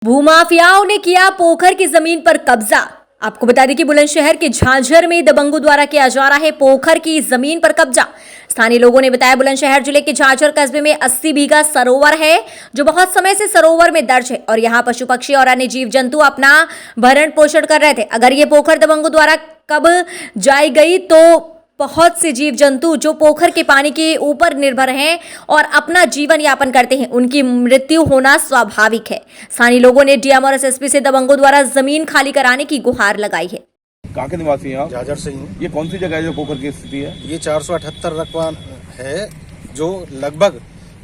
भूमाफियाओं ने किया पोखर की जमीन पर कब्जा। आपको बता दें कि बुलंदशहर के झांझर में दबंगों द्वारा किया जा रहा है पोखर की जमीन पर कब्जा। स्थानीय लोगों ने बताया बुलंदशहर जिले के झांझर कस्बे में 80 बीघा सरोवर है जो बहुत समय से सरोवर में दर्ज है और यहां पशु पक्षी और अन्य जीव जंतु अपना भरण पोषण कर रहे थे। अगर ये पोखर दबंगों द्वारा कब जाई गई तो बहुत से जीव जंतु जो पोखर के पानी के ऊपर निर्भर हैं और अपना जीवन यापन करते हैं, उनकी मृत्यु होना स्वाभाविक है। स्थानीय लोगों ने डीएम और एसएसपी से दबंगों द्वारा जमीन खाली कराने की गुहार लगाई है। कहाँ के निवासी हैं आप? झाझर से ही। ये कौन सी जगह है जो पोखर की स्थिति है? ये 478 रकबा है जो लगभग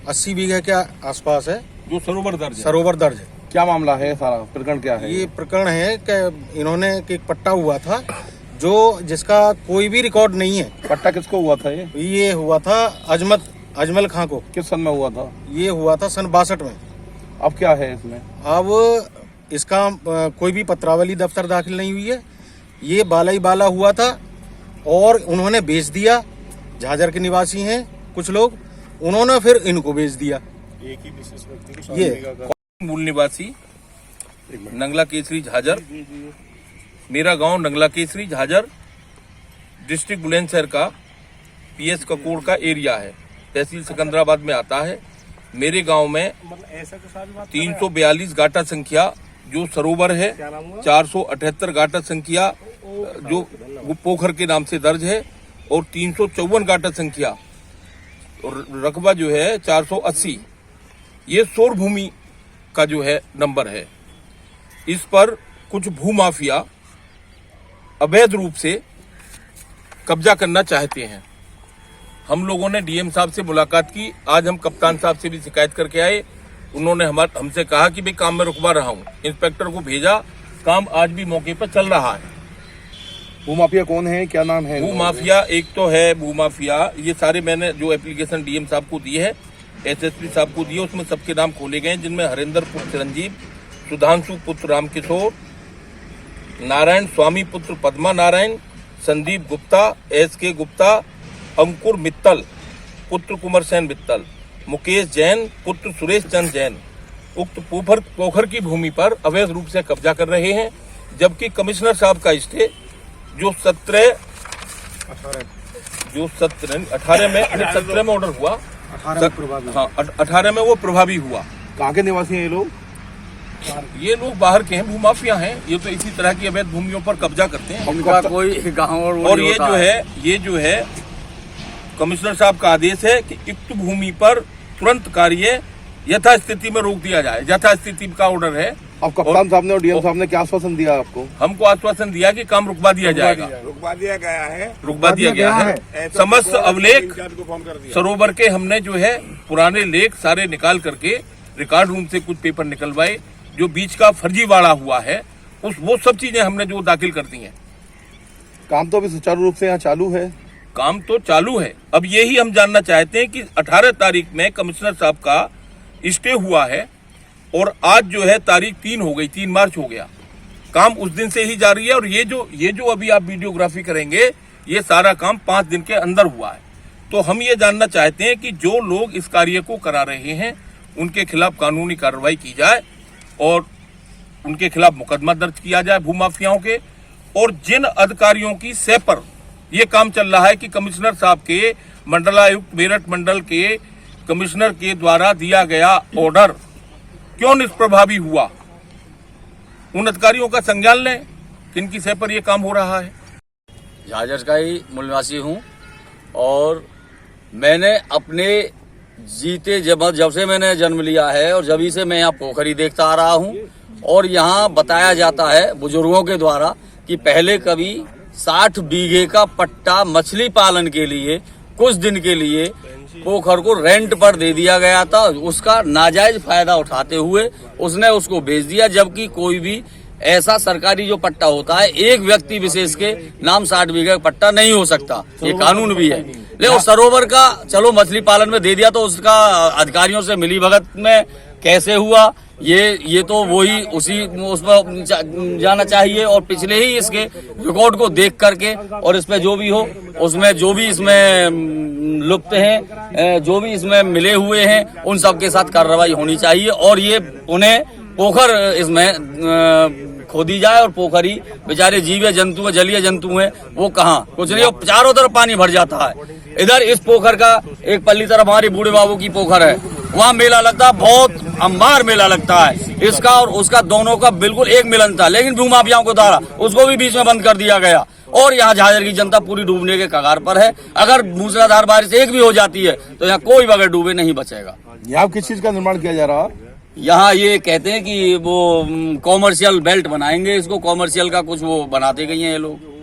80 बीघे के आसपास है, जो सरोवर दर्ज है। सरोवर दर्ज है। क्या मामला है? सारा प्रकरण क्या है? ये प्रकरण है कि इन्होंने एक पट्टा हुआ था जो जिसका कोई भी रिकॉर्ड नहीं है। पट्टा किसको हुआ था? ये हुआ था अजमल खां को। किस सन में हुआ था? ये हुआ था सन 62 में। अब क्या है इसमें? अब इसका कोई भी पत्रावली दफ्तर दाखिल नहीं हुई है। ये बाला ही बाला हुआ था और उन्होंने बेच दिया। झाझर के निवासी हैं कुछ लोग, उन्होंने फिर इनको बेच दिया। एक ही विशेष व्यक्ति ये मूल निवासी नंगला केसरी झाझर, मेरा गांव नंगला केसरी झाझर, डिस्ट्रिक्ट बुलंदशहर का पीएस ककोड़ का एरिया है, तहसील सिकंदराबाद में आता है। मेरे गांव में 342 गाटा संख्या जो सरोवर है, 478 गाटा संख्या जो पोखर के नाम से दर्ज है और 354 गाटा संख्या रकबा जो है 480, ये शोर भूमि का जो है नंबर है। इस पर कुछ भूमाफिया अवैध रूप से कब्जा करना चाहते हैं। हम लोगों ने डीएम साहब से मुलाकात की, आज हम कप्तान साहब से भी शिकायत करके आए। उन्होंने हमसे कहा कि भाई काम में रुकवा रहा हूँ, इंस्पेक्टर को भेजा, काम आज भी मौके पर चल रहा है। भूमाफिया कौन है, क्या नाम है? भूमाफिया एक तो है भूमाफिया, ये सारे मैंने जो एप्लीकेशन डीएम साहब को दी है, एसएसपी साहब को दी है, उसमें सबके नाम खोले गए हैं, जिनमें हरिंदर पुत्र चिरंजीव, सुधांशु पुत्र रामकिशोर, नारायण स्वामी पुत्र पद्मा नारायण, संदीप गुप्ता, एसके गुप्ता, अंकुर मित्तल पुत्र कुंवर सेन मित्तल, मुकेश जैन पुत्र सुरेश चंद जैन उक्त पोखर की भूमि पर अवैध रूप से कब्जा कर रहे हैं। जबकि कमिश्नर साहब का स्टे जो 18 में ऑर्डर हुआ, 18 में वो प्रभावी हुआ। कहाँ के निवासी हैं ये लोग? ये लोग बाहर के हैं, भूमाफिया हैं। ये तो इसी तरह की अवैध भूमियों पर कब्जा करते हैं। उनका कोई गाँव और ये जो है कमिश्नर साहब का आदेश है कि उक्त भूमि पर तुरंत कार्य यथास्थिति में रोक दिया जाए। यथास्थिति का ऑर्डर है। अब कप्तान साहब ने और डीएम साहब ने क्या आश्वासन दिया आपको? हमको आश्वासन दिया कि काम रुकवा दिया जाएगा। रुकवा दिया गया है। समस्त अवलेख सरोवर के हमने जो है पुराने लेख सारे निकाल करके रिकॉर्ड रूम से कुछ पेपर निकलवाए, जो बीच का फर्जीवाड़ा हुआ है वो सब चीजें हमने जो दाखिल कर दी हैं। काम तो अभी सुचारू रूप से यहाँ चालू है? काम तो चालू है। अब यही हम जानना चाहते हैं कि 18 तारीख में कमिश्नर साहब का स्टे हुआ है और आज जो है तारीख 3 हो गई, 3 मार्च हो गया। काम उस दिन से ही जारी है और ये जो अभी आप वीडियोग्राफी करेंगे, ये सारा काम 5 दिन के अंदर हुआ है। तो हम ये जानना चाहते हैं कि जो लोग इस कार्य को करा रहे हैं उनके खिलाफ कानूनी कार्रवाई की जाए और उनके खिलाफ मुकदमा दर्ज किया जाए भूमाफियाओं के। और जिन अधिकारियों की सह पर ये काम चल रहा है कि कमिश्नर साहब के मंडलायुक्त मेरठ मंडल के कमिश्नर के द्वारा दिया गया ऑर्डर क्यों निष्प्रभावी हुआ, उन अधिकारियों का संज्ञान लें किनकी सह पर यह काम हो रहा है। झाझर का ही मूल निवासी हूँ और मैंने अपने जीते जब से मैंने जन्म लिया है और जब से मैं यहाँ पोखरी देखता आ रहा हूँ। और यहाँ बताया जाता है बुजुर्गों के द्वारा कि पहले कभी 60 बीघे का पट्टा मछली पालन के लिए कुछ दिन के लिए पोखर को रेंट पर दे दिया गया था। उसका नाजायज फायदा उठाते हुए उसने उसको बेच दिया। जबकि कोई भी ऐसा सरकारी जो पट्टा होता है, एक व्यक्ति विशेष के नाम 60 बीघे का पट्टा नहीं हो सकता, ये कानून भी है। लेकिन सरोवर का चलो मछली पालन में दे दिया तो उसका अधिकारियों से मिली भगत में कैसे हुआ, ये तो वही उसमें जाना चाहिए। और पिछले ही इसके रिकॉर्ड को देख करके और इसमें जो भी हो उसमें जो भी इसमें लुप्त हैं, जो भी इसमें मिले हुए हैं, उन सब के साथ कार्रवाई होनी चाहिए और ये उन्हें पोखर इसमें खोदी जाए और पोखरी बेचारे जीव जंतु है, जलीय जंतु हैं, वो कहाँ कुछ नहीं, और चारों तरफ पानी भर जाता है। इधर इस पोखर का एक पल्ली तरफ हमारी बूढ़े बाबू की पोखर है, वहाँ मेला लगता है, बहुत अंबार मेला लगता है। इसका और उसका दोनों का बिल्कुल एक मिलन था, लेकिन भूमाफियाओं को द्वारा उसको भी बीच में बंद कर दिया गया और यहाँ झाझर की जनता पूरी डूबने के कगार पर है। अगर मूसलाधार बारिश एक भी हो जाती है तो यहाँ कोई बगैर डूबे नहीं बचेगा। यहाँ किस चीज का निर्माण किया जा रहा है? यहाँ ये कहते हैं कि वो कॉमर्शियल बेल्ट बनाएंगे, इसको कॉमर्शियल का कुछ वो बनाते गए हैं ये लोग।